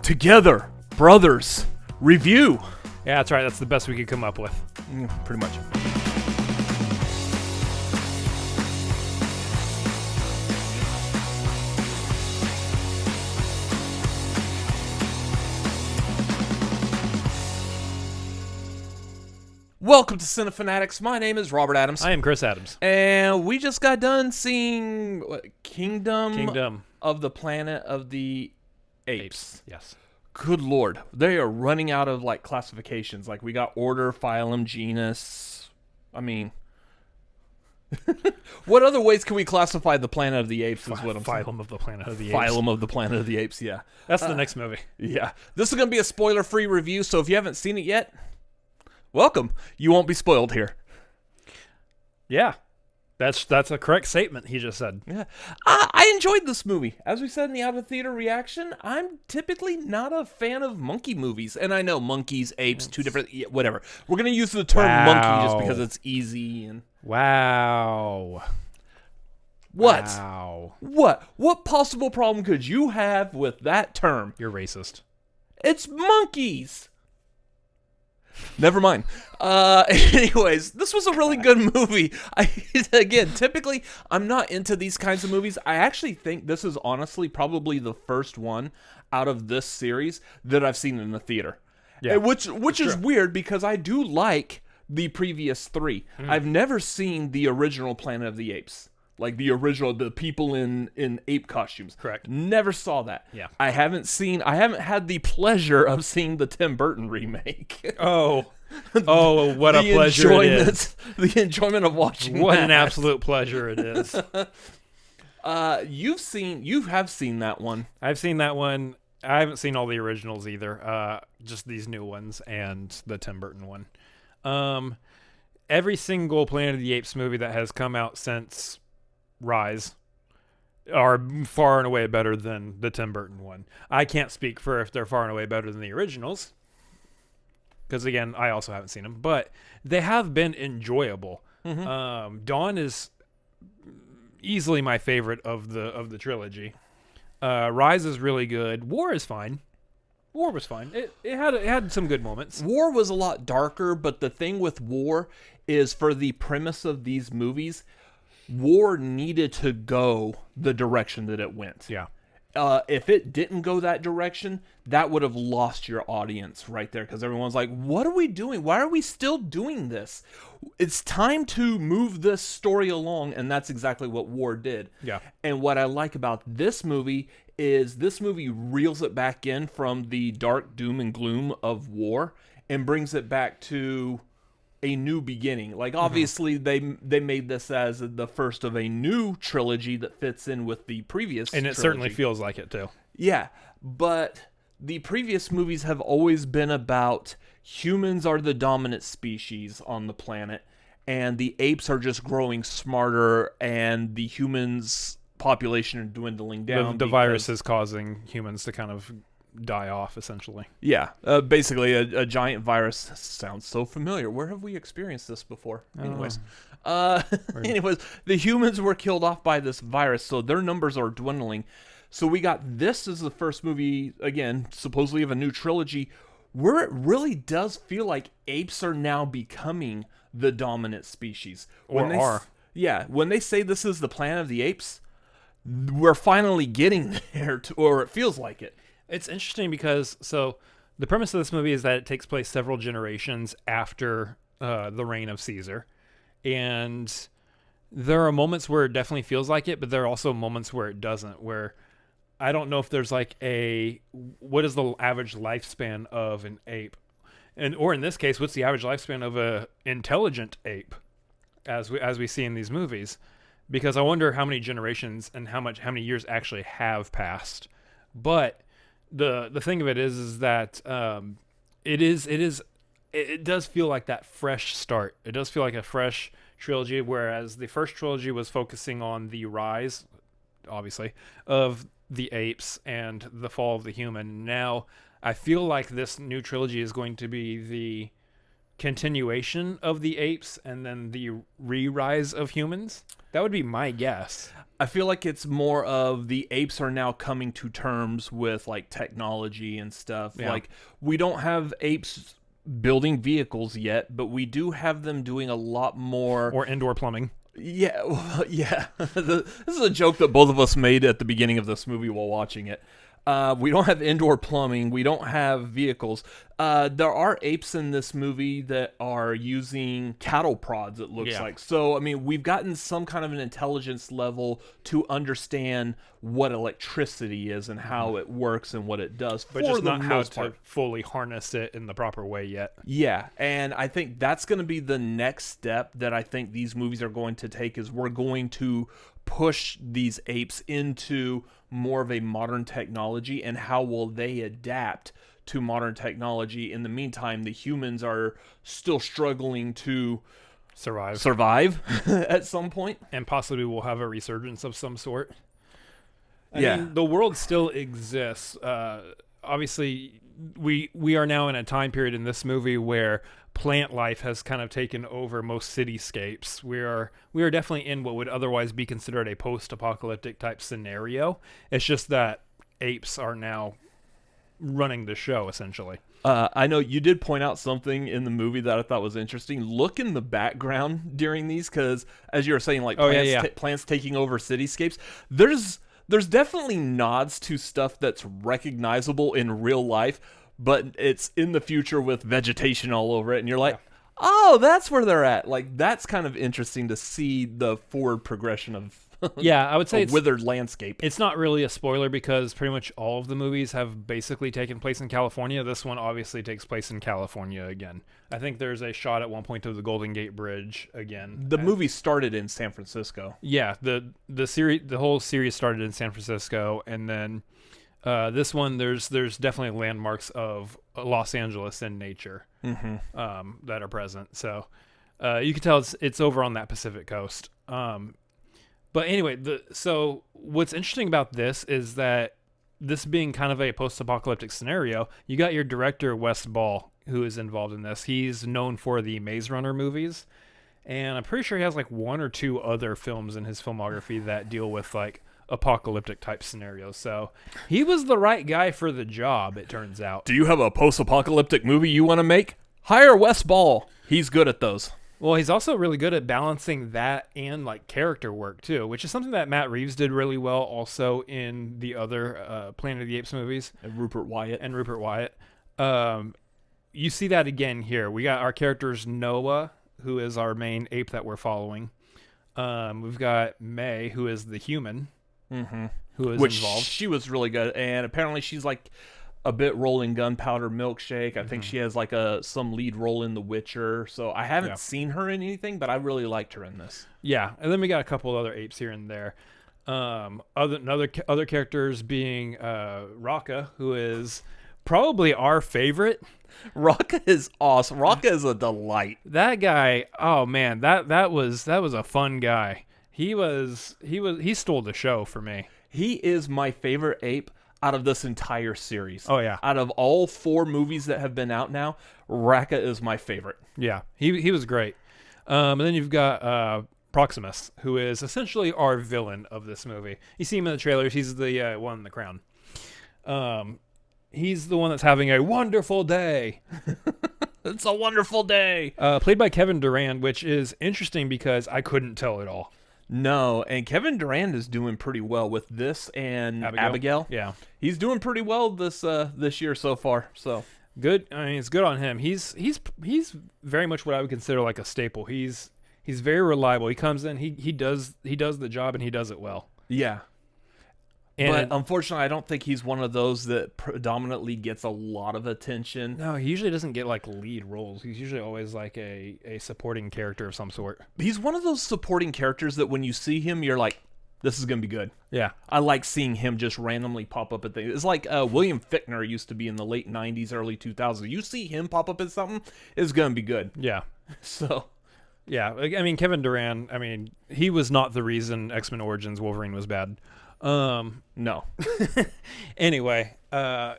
Together, brothers, review. Yeah, that's right. That's the best we could come up with. Pretty much. Welcome to Cinefanatics. My name is Robert Adams. I am Chris Adams. And we just got done seeing Kingdom of the Planet of the Apes. Yes. Good Lord. They are running out of classifications. We got order, phylum, genus. I mean, what other ways can we classify the Planet of the Apes is what I'm saying. Phylum of the Planet of the Apes. Phylum of the Planet of the Apes, yeah. That's the next movie. Yeah. This is going to be a spoiler-free review, so if you haven't seen it yet, welcome. You won't be spoiled here. Yeah. That's a correct statement he just said. Yeah. I enjoyed this movie. As we said in the out-of-theater reaction, I'm typically not a fan of monkey movies. And I know monkeys, apes, two different... Yeah, whatever. We're going to use the term monkey just because it's easy. And Wow. What? Wow. What possible problem could you have with that term? You're racist. It's monkeys. Never mind. Anyways, this was a really good movie. Again, typically, I'm not into these kinds of movies. I actually think this is honestly probably the first one out of this series that I've seen in the theater. Yeah, which is weird because I do like the previous three. I've never seen the original Planet of the Apes. The people in ape costumes. Correct. Never saw that. Yeah. I haven't had the pleasure of seeing the Tim Burton remake. Oh, what a pleasure it is. The enjoyment of watching What that. an absolute pleasure it is. You have seen that one. I've seen that one. I haven't seen all the originals either. Just these new ones and the Tim Burton one. Every single Planet of the Apes movie that has come out since Rise are far and away better than the Tim Burton one. I can't speak for if they're far and away better than the originals, because again, I also haven't seen them, but they have been enjoyable. Dawn is easily my favorite of the trilogy. Rise is really good. War is fine. War was fine. It had some good moments. War was a lot darker, but the thing with War is, for the premise of these movies, War needed to go the direction that it went. Yeah. If it didn't go that direction, that would have lost your audience right there, because everyone's like, what are we doing? Why are we still doing this? It's time to move this story along, and that's exactly what War did. Yeah. And what I like about this movie is this movie reels it back in from the dark doom and gloom of War and brings it back to a new beginning. Obviously, they made this as the first of a new trilogy that fits in with the previous And it trilogy. certainly feels like it, too. Yeah, but the previous movies have always been about humans are the dominant species on the planet, and the apes are just growing smarter, and the humans' population are dwindling down. The virus is causing humans to kind of die off, essentially. Yeah, basically a giant virus. Sounds so familiar. Where have we experienced this before? Anyways, the humans were killed off by this virus, so their numbers are dwindling. So we got this as the first movie, again, supposedly of a new trilogy, where it really does feel like apes are now becoming the dominant species. When they say this is the Planet of the Apes, we're finally getting there, or it feels like it. It's interesting because, the premise of this movie is that it takes place several generations after the reign of Caesar. And there are moments where it definitely feels like it, but there are also moments where it doesn't, where I don't know if there's what is the average lifespan of an ape? Or in this case, what's the average lifespan of a intelligent ape, as we see in these movies? Because I wonder how many generations and how many years actually have passed. But the thing of it is that it does feel like that fresh start. It does feel like a fresh trilogy, whereas the first trilogy was focusing on the rise, obviously, of the apes and the fall of the human. Now I feel like this new trilogy is going to be continuation of the apes and then the re-rise of humans. That would be my guess. I feel like it's more of the apes are now coming to terms with like technology and stuff. Yeah. Like we don't have apes building vehicles yet, but we do have them doing a lot more. Or indoor plumbing. Yeah, well, yeah. This is a joke that both of us made at the beginning of this movie while watching it. We don't have indoor plumbing. We don't have vehicles. There are apes in this movie that are using cattle prods, it looks like. So, I mean, we've gotten some kind of an intelligence level to understand what electricity is and how it works and what it does. But just not how to fully harness it in the proper way yet. Yeah, and I think that's going to be the next step that I think these movies are going to take is we're going to push these apes into more of a modern technology, and how will they adapt to modern technology. In the meantime, the humans are still struggling to survive at some point, and possibly we'll have a resurgence of some sort. I mean, the world still exists. Obviously, we are now in a time period in this movie where plant life has kind of taken over most cityscapes. We are definitely in what would otherwise be considered a post-apocalyptic type scenario. It's just that apes are now running the show, essentially. I know you did point out something in the movie that I thought was interesting. Look in the background during these, because as you were saying, like plants taking over cityscapes. There's definitely nods to stuff that's recognizable in real life, but it's in the future with vegetation all over it, and you're like, oh, that's where they're at. Like, that's kind of interesting to see the forward progression of I would say a withered landscape. It's not really a spoiler because pretty much all of the movies have basically taken place in California. This one obviously takes place in California again. I think there's a shot at one point of the Golden Gate Bridge again. The movie started in San Francisco. Yeah, the whole series started in San Francisco, and then this one there's definitely landmarks of Los Angeles in nature that are present. So you can tell it's over on that Pacific coast. But anyway, so what's interesting about this is that this being kind of a post-apocalyptic scenario, you got your director Wes Ball who is involved in this. He's known for the Maze Runner movies, and I'm pretty sure he has like one or two other films in his filmography that deal with like apocalyptic type scenarios. So he was the right guy for the job, it turns out. Do you have a post-apocalyptic movie you want to make? Hire Wes Ball. He's good at those. Well, he's also really good at balancing that and like character work too, which is something that Matt Reeves did really well also in the other Planet of the Apes movies. And Rupert Wyatt. You see that again here. We got our characters Noah, who is our main ape that we're following. We've got May, who is the human, who is involved. She was really good, and apparently she's like a bit role in Gunpowder Milkshake. I think she has like some lead role in The Witcher. So I haven't seen her in anything, but I really liked her in this. Yeah, and then we got a couple of other apes here and there. Other characters being Raka, who is probably our favorite. Raka is awesome. Raka is a delight. That guy, oh man, that was a fun guy. He stole the show for me. He is my favorite ape out of this entire series. Oh yeah. Out of all 4 movies that have been out now, Raka is my favorite. Yeah. He was great. And then you've got Proximus, who is essentially our villain of this movie. You see him in the trailers. He's the one in the crown. He's the one that's having a wonderful day. It's a wonderful day. Played by Kevin Durand, which is interesting because I couldn't tell it all. No, and Kevin Durand is doing pretty well with this and Abigail. Yeah, he's doing pretty well this year so far. So good. I mean, it's good on him. He's very much what I would consider like a staple. He's very reliable. He comes in, he does the job, and he does it well. Yeah. But unfortunately, I don't think he's one of those that predominantly gets a lot of attention. No, he usually doesn't get like lead roles. He's usually always like a supporting character of some sort. He's one of those supporting characters that when you see him, you're like, this is going to be good. Yeah. I like seeing him just randomly pop up at things. It's like William Fichtner used to be in the late 90s, early 2000s. You see him pop up at something, it's going to be good. Yeah. So... yeah, I mean, Kevin Durand, I mean, he was not the reason X-Men Origins Wolverine was bad. No. Anyway, so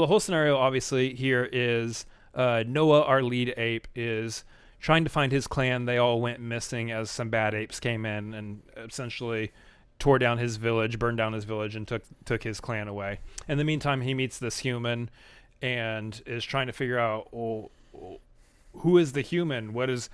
the whole scenario obviously here is Noah, our lead ape, is trying to find his clan. They all went missing as some bad apes came in and essentially tore down his village, burned down his village, and took his clan away. In the meantime, he meets this human and is trying to figure out, well, who is the human? What is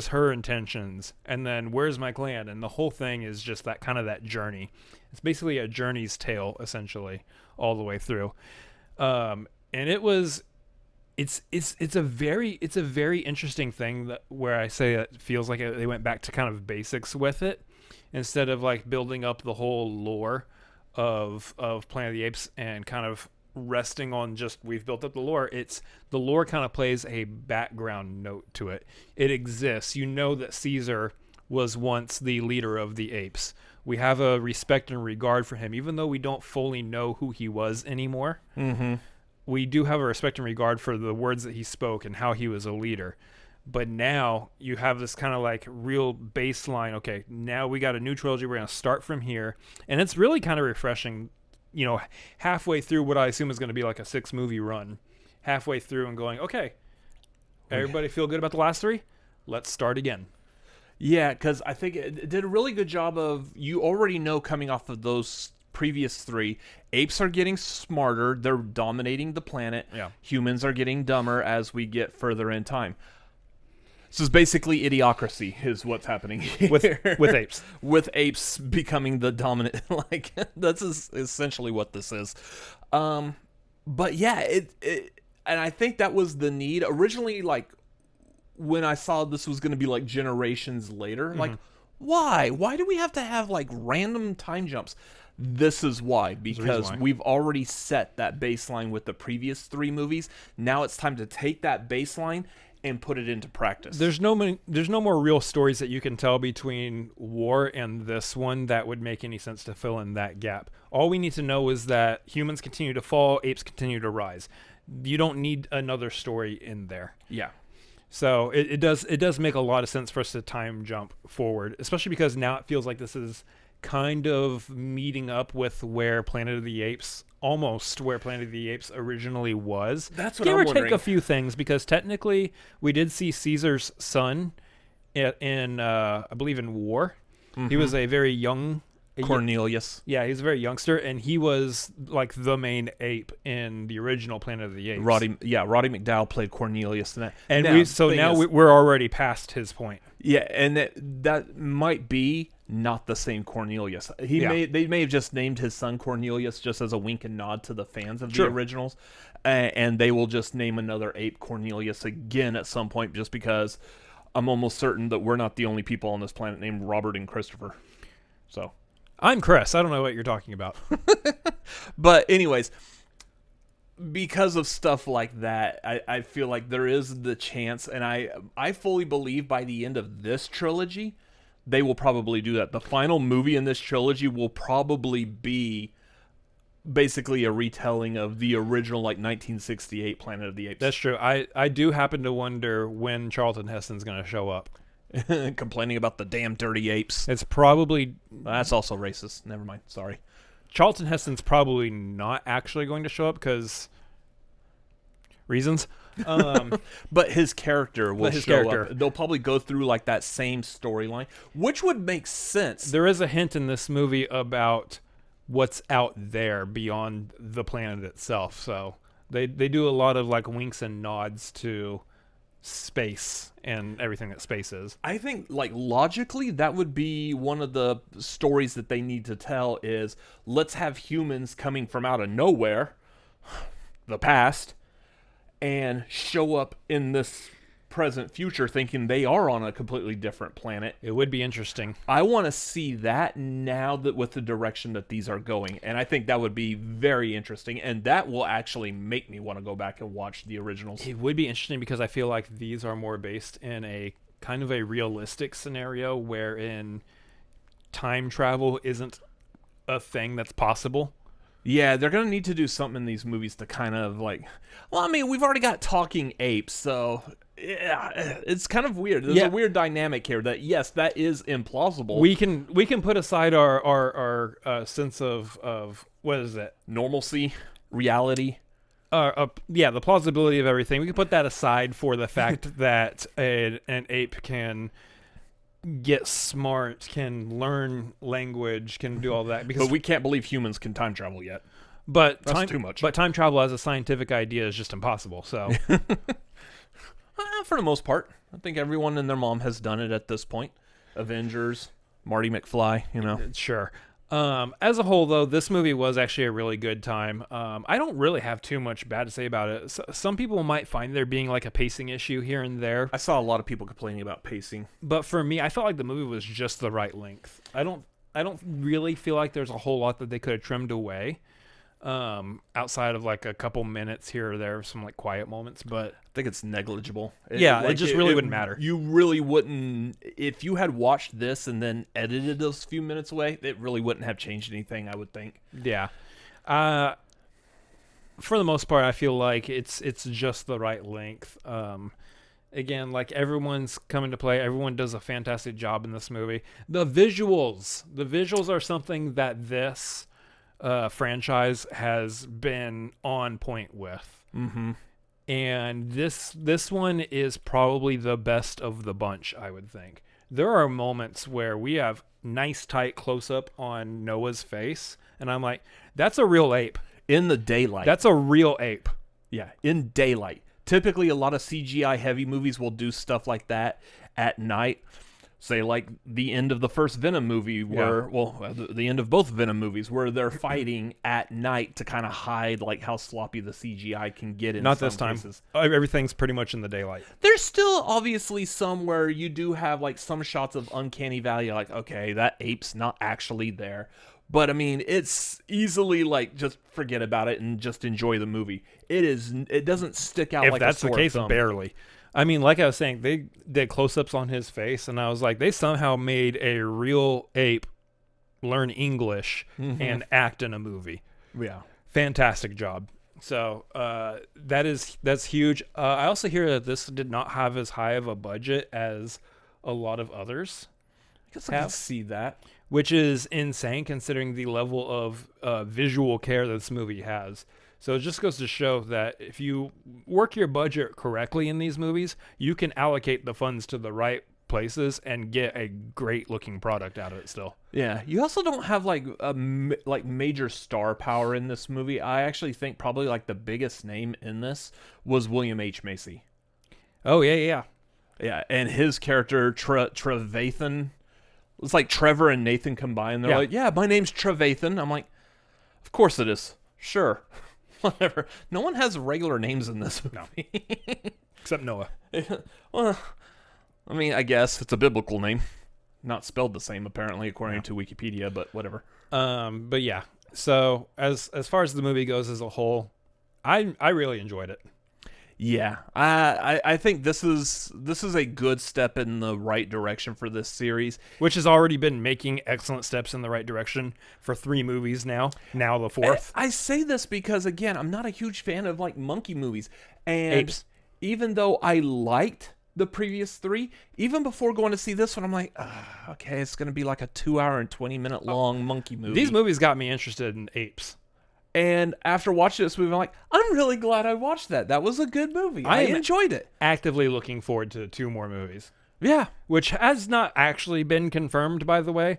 her intentions? And then where's my clan? And the whole thing is just that kind of that journey. It's basically a journey's tale, essentially, all the way through. And it's a very interesting thing that where I say it feels like they went back to kind of basics with it instead of like building up the whole lore of Planet of the Apes and kind of resting on just we've built up the lore. It's the lore kind of plays a background note to it. It exists. You know that Caesar was once the leader of the apes. We have a respect and regard for him, even though we don't fully know who he was anymore. Mm-hmm. We do have a respect and regard for the words that he spoke and how he was a leader. But now you have this kind of like real baseline. Okay, now we got a new trilogy. We're going to start from here. And it's really kind of refreshing, you know, halfway through what I assume is going to be like a 6-movie run, halfway through and going, okay, everybody feel good about the last 3? Let's start again. Yeah, because I think it did a really good job of, you already know coming off of those previous 3, apes are getting smarter. They're dominating the planet. Yeah. Humans are getting dumber as we get further in time. This is basically idiocracy is what's happening here. with apes. With apes becoming the dominant, like that's essentially what this is. But yeah, it and I think that was the need originally. Like when I saw this was going to be like generations later, like why do we have to have like random time jumps? This is why, because we've already set that baseline with the previous 3 movies. Now it's time to take that baseline and put it into practice. There's no more real stories that you can tell between War and this one that would make any sense to fill in that gap. All we need to know is that humans continue to fall, apes continue to rise. You don't need another story in there. Yeah. So it does make a lot of sense for us to time jump forward, especially because now it feels like this is kind of meeting up with where Planet of the Apes originally was. That's what Give I'm or wondering. take a few things, because technically we did see Caesar's son in I believe in War. He was a very young Cornelius. Yeah, he was a very youngster, and he was like the main ape in the original Planet of the Apes. Roddy McDowell played Cornelius in that. And now, we're already past his point. Yeah, and that might be not the same Cornelius. They may have just named his son Cornelius just as a wink and nod to the fans of the originals, and they will just name another ape Cornelius again at some point, just because I'm almost certain that we're not the only people on this planet named Robert and Christopher. So I'm Chris. I don't know what you're talking about. But anyways, because of stuff like that, I feel like there is the chance, and I fully believe by the end of this trilogy, they will probably do that. The final movie in this trilogy will probably be basically a retelling of the original, like, 1968 Planet of the Apes. That's true. I do happen to wonder when Charlton Heston's going to show up. Complaining about the damn dirty apes. It's probably... That's also racist. Never mind. Sorry. Charlton Heston's probably not actually going to show up because... reasons. But his character will show up. They'll probably go through like that same storyline, which would make sense. There is a hint in this movie about what's out there beyond the planet itself. So they do a lot of like winks and nods to space and everything that space is. I think like logically that would be one of the stories that they need to tell is let's have humans coming from out of nowhere, the past, and show up in this present future thinking they are on a completely different planet. It would be interesting. I want to see that now that with the direction that these are going, and I think that would be very interesting, and that will actually make me want to go back and watch the originals. It would be interesting because I feel like these are more based in a kind of a realistic scenario wherein time travel isn't a thing that's possible. Yeah, they're going to need to do something in these movies to kind of like... Well, I mean, we've already got talking apes, so... Yeah, it's kind of weird. There's a weird dynamic here that, yes, that is implausible. We can put aside our sense of... what is it? Normalcy, reality. the plausibility of everything. We can put that aside for the fact that an ape can get smart, can learn language, can do all that. Because But we can't believe humans can time travel yet. But That's too much. But time travel as a scientific idea is just impossible. So, For the most part, I think everyone and their mom has done it at this point. Avengers, Marty McFly, you know. Sure. As a whole, though, this movie was actually a really good time. I don't really have too much bad to say about it. Some people might find there being like a pacing issue here and there. I saw a lot of people complaining about pacing. But for me, I felt like the movie was just the right length. I don't really feel like there's a whole lot that they could have trimmed away. Outside of like a couple minutes here or there, some like quiet moments, but I think it's negligible. It just really wouldn't matter. You really wouldn't, if you had watched this and then edited those few minutes away, it really wouldn't have changed anything, I would think. Yeah. For the most part, I feel like it's just the right length. Again, like everyone's coming to play. Everyone does a fantastic job in this movie. The visuals are something that this franchise has been on point with. Mm-hmm. And this one is probably the best of the bunch, I would think. There are moments where we have nice tight close-up on Noah's face, and I'm like, that's a real ape. In the daylight. That's a real ape. Yeah, in daylight. Typically, a lot of CGI-heavy movies will do stuff like that at night. Say, like the end of the first Venom movie, where, the end of both Venom movies, where they're fighting at night to kind of hide like how sloppy the CGI can get in Not some this time. cases. Everything's pretty much in the daylight. There's still obviously some where you do have like some shots of uncanny valley, like, okay, that ape's not actually there. But I mean, it's easily like just forget about it and just enjoy the movie. It doesn't stick out If like that's a sore the case, thumb. barely. I mean, like I was saying, they did close-ups on his face, and I was like, they somehow made a real ape learn English and act in a movie. Yeah. Fantastic job. So that's huge. I also hear that this did not have as high of a budget as a lot of others I guess I can see that. which is insane considering the level of visual care that this movie has. So it just goes to show that if you work your budget correctly in these movies, you can allocate the funds to the right places and get a great looking product out of it still. Yeah, you also don't have like major star power in this movie. I actually think probably like the biggest name in this was William H. Macy. Oh, yeah. Yeah, and his character Trevathan. It's like Trevor and Nathan combined. They're like, yeah, my name's Trevathan. I'm like, of course it is. Sure. Whatever. No one has regular names in this movie. Except Noah. Well, I mean, I guess it's a biblical name. Not spelled the same, apparently, according to Wikipedia, but whatever. But yeah. So as far as the movie goes as a whole, I really enjoyed it. Yeah, I think this is a good step in the right direction for this series, which has already been making excellent steps in the right direction for 3 movies now. Now the 4th. I say this because again, I'm not a huge fan of like monkey movies, and Apes. Even though I liked the previous 3, even before going to see this one, I'm like, okay, it's gonna be like a 2-hour and 20-minute long monkey movie. These movies got me interested in Apes. And after watching this movie, I'm like, I'm really glad I watched that. That was a good movie. I enjoyed it. Actively looking forward to 2 more movies. Yeah. Which has not actually been confirmed, by the way,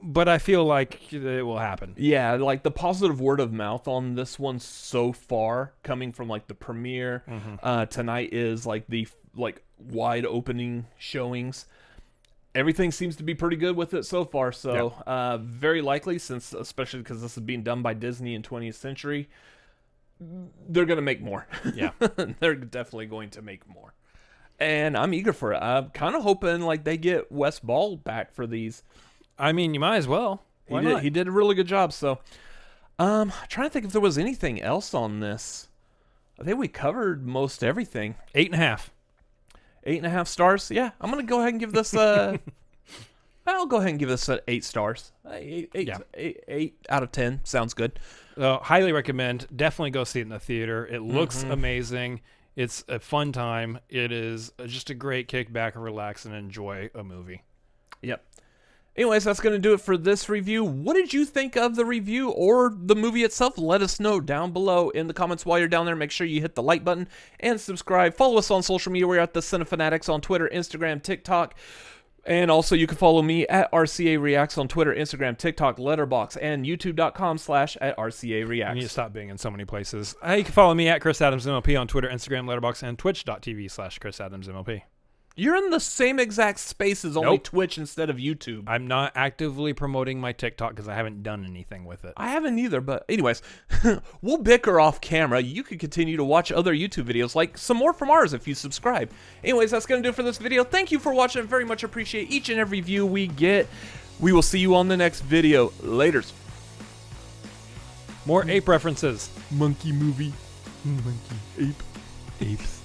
but I feel like it will happen. Yeah, like the positive word of mouth on this one so far, coming from like the premiere tonight, is like the wide opening showings. Everything seems to be pretty good with it so far, so very likely, especially because this is being done by Disney in 20th Century, they're going to make more. Yeah. They're definitely going to make more. And I'm eager for it. I'm kind of hoping like they get Wes Ball back for these. I mean, you might as well. Why not? He did a really good job, so I'm trying to think if there was anything else on this. I think we covered most everything. 8.5. 8.5 stars. Yeah, I'm gonna go ahead and give this. I'll go ahead and give this 8 stars. 8 out of 10 sounds good. Highly recommend. Definitely go see it in the theater. It looks amazing. It's a fun time. It is just a great kick back and relax and enjoy a movie. Yep. Anyways, that's going to do it for this review. What did you think of the review or the movie itself? Let us know down below in the comments while you're down there. Make sure you hit the like button and subscribe. Follow us on social media. We're at the Cinefanatics on Twitter, Instagram, TikTok. And also, you can follow me at RCA Reacts on Twitter, Instagram, TikTok, Letterboxd, and youtube.com/@RCA You need to stop being in so many places. You can follow me at Chris Adams MLP on Twitter, Instagram, Letterboxd, and twitch.tv/Chris Adams MLP. You're in the same exact spaces, only Nope. Twitch instead of YouTube. I'm not actively promoting my TikTok because I haven't done anything with it. I haven't either, but anyways, we'll bicker off camera. You can continue to watch other YouTube videos, like some more from ours if you subscribe. Anyways, that's going to do it for this video. Thank you for watching. I very much appreciate each and every view we get. We will see you on the next video. Laters. More ape references. Monkey movie. Monkey. Ape. Apes.